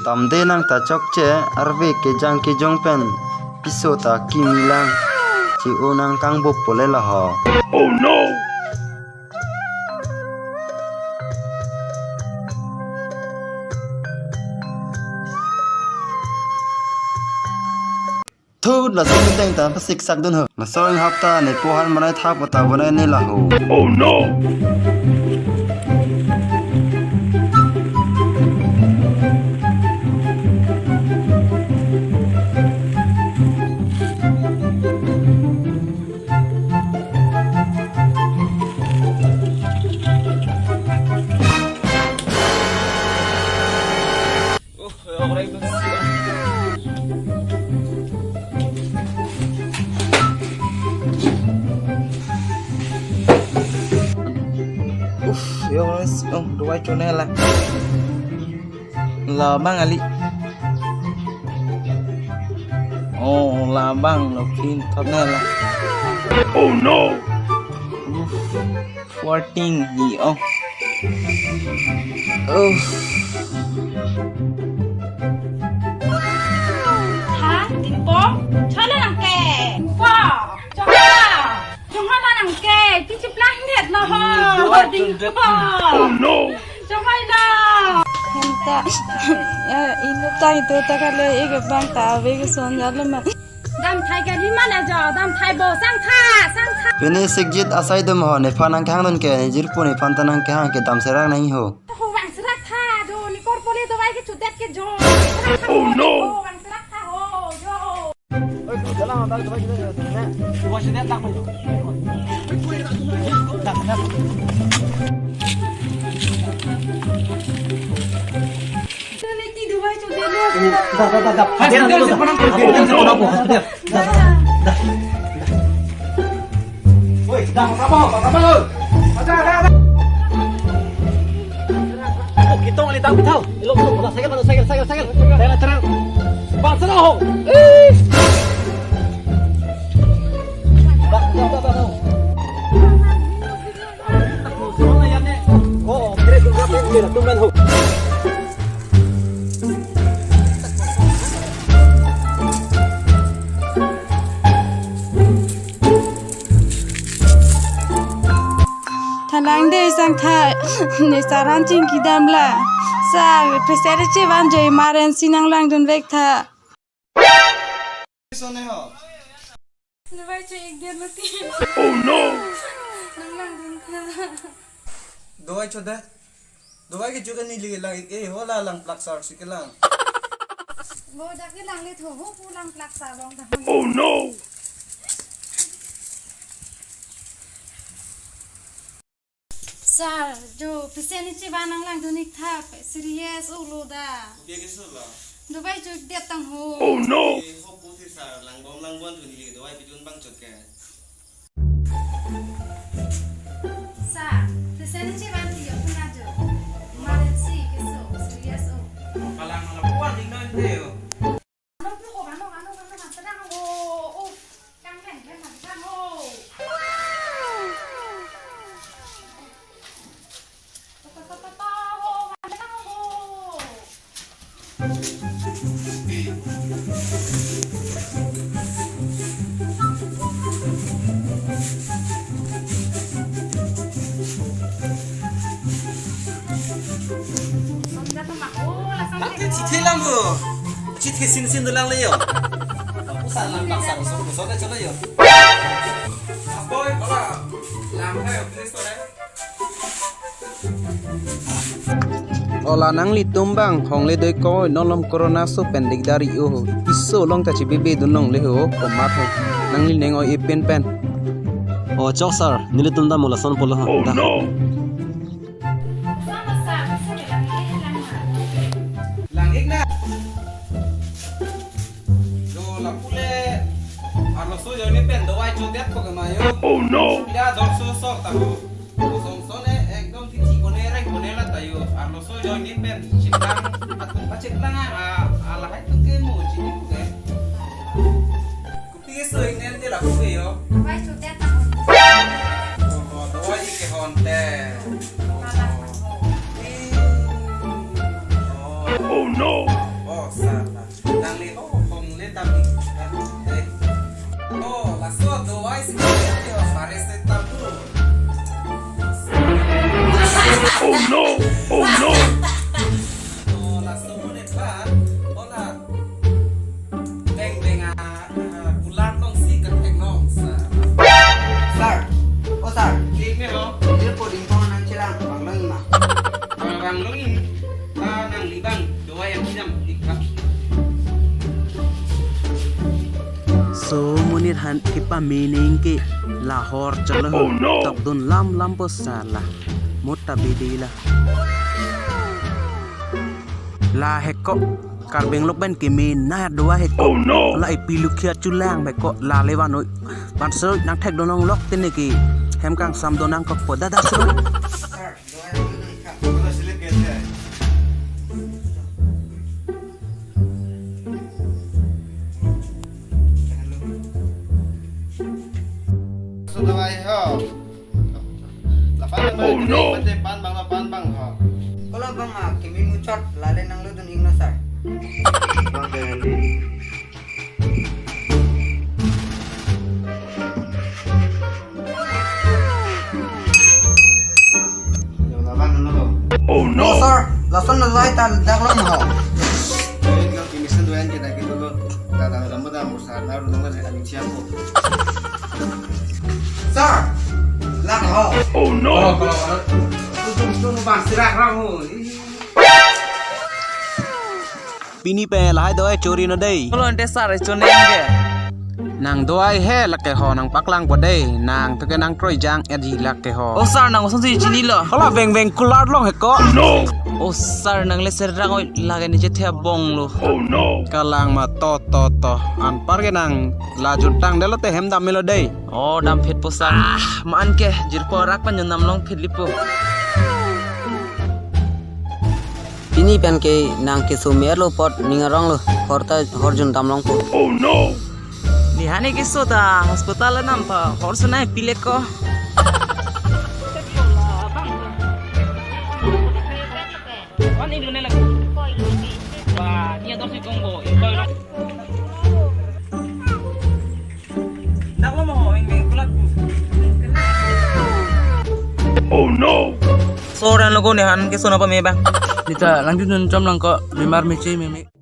tamde nang ta chok che arve ke jong pen piso ta kimilang chi o nang kang bo pole la ho. Oh no. Thu là số tên ta phát xích sắc đơn hở là số anh học ta này po hắn mà này tháp của ta vừa này nên là hồ. Oh no. Dua chone là bang ali. Oh là bang nó pin thật này là. Oh no. 14 gì ông. Hả? Tình bố? Chơi lên làm kè. Wow. Cho hoa. Cho hoa là làm kè. Tí chụp lăng nhiệt nó hò. Tình bố. Oh no. Cho hoa nào. Henta. Inu ta itu ta kale ege bang ta vege son jalan ma. Đam thái cái đi mà nè giờ. Đam thái bố sang tha. Sang tha. Pene sikjit asai dum ho ne phanang khang don ke ne jirpo ne phantanang ke hang ke dam serang nahi ho. Ho vang serak tha. Do ni kor pole do vai ke chudet ke jo. Oh no. Ho vang serak tha ho. Jo. Ôi, jalan tak coba kita ya. Coba sini tak boleh. Tu ni ti do vai chudet lo. Tak. Hadir dulu sepanang dia aku. Hadir. Woi, dah apa? Dah. Oh, kita ngali tahu tahu. Belum, saya. Saya nak terang. Bang senang. Dah. Oh, kira berapa tumben ho. Thalang de sang tha ne saran ching kidam la sa presere che ban joi maren sinang lang don vek tha. Sone ho. Ne vai che ek dia mati. Oh no. Nang lang don tha. Doi choda. Doi ke juga ni li lang hola lang plak sar sikelang. Bo dak ke lang le tho ho pulang plak sa long ta. Oh no. Sa jo presene che ban nang lang don ik tha serious ulo da. Dia ke sula. Do vai jo dia tang ho. Oh no. Ho pu thi sa lang bon tu ni do ai pitun bang chot ke. Sa presene che ban ti yo puna jo. Maren si ke so serious o. Malang puan tinggal dia. Ano pu ho ano sedang ho. Oh, căng cảnh lên mà sedang ho. Ta ho, sedang ho. Sonda tu mak lah Lang sampai. chỉ thi lang vừa. Chỉ thi xin được lang lấy. Usah lang paksa so dah chala yo. Boy, kalau lang hai office to đấy. Ola nang li tumbang hong le doi ko nolom corona so pendik dari o piso long ta chi bebe dunong le ho ko mat ho nang li neng o e pen. Oh, chok sir, nili tunda mula son polo ha. Oh no. Sama sa, saya lagi lang. Lang ik na. Do la pule. Arlo so yo ni pen do ai chu det ko ma yo. Oh no. Ya dor so so ta ho. Song so ne ekdom ti kone la ta yo. Arlo so yo ni pen chitang atun pacit lang ala hai tu ke mo chi ni ke. Ku pi so ik nen te la ku yo. Vai chudet tak. Do ai ke hon te. Oh no. Ola semua depan, ola beng bulan dong sih kan nong sa. Sir, oh sir, Klik ni ho, dia coding kau nang cilang, bang lagi mah. bang longin, nang libang dua yang jam ikat. So munir han kipa meaning ke Lahore chalo tok dun lam posala mota bedila la heko karbeng lok ben ke men na doa heko la ipilu khia chulang beko la lewa noi ban so nang thek donong lok tene ki hem kang sam donang kok poda da so Sir, doa yang ini ikat. Kita silik aja. Sudah baik ho. Lapan bang ho. Kalau bang ah, kami ngucap lale nang lu dun ingno sir. Bang Dendi. Oh sir, lason na lay tal dak lang ho. Sir, lak ho. pini pe lai doi chori no dei Kalau ente sar chone nge. nang doi he la ke ho nang paklang po dei nang to ke nang troi jang edi la ke ho Oh sar nang osong si chini lo. kala veng kular long heko Oh sar nang le ser rang oi lage ni jethia bong lo. kalang ma to an par ke nang la juntang delo te hem dam melo dei Oh dam phet po sar. Man ke jir po rak pan nam long phet lipo. Ini pen ke nang ke sumer lo pot ningarong lo. Horta horjun tamlong po. Ni hane ke sota hospital nam pa horse na pile ko. Ani dune lagi. Wah, dia tos si Kongo, ikoy lo. Dak lo mo weng kulat. Soran logo ni han ke sona pa me bang. Nita lanjut jam lang ko memar mece meme.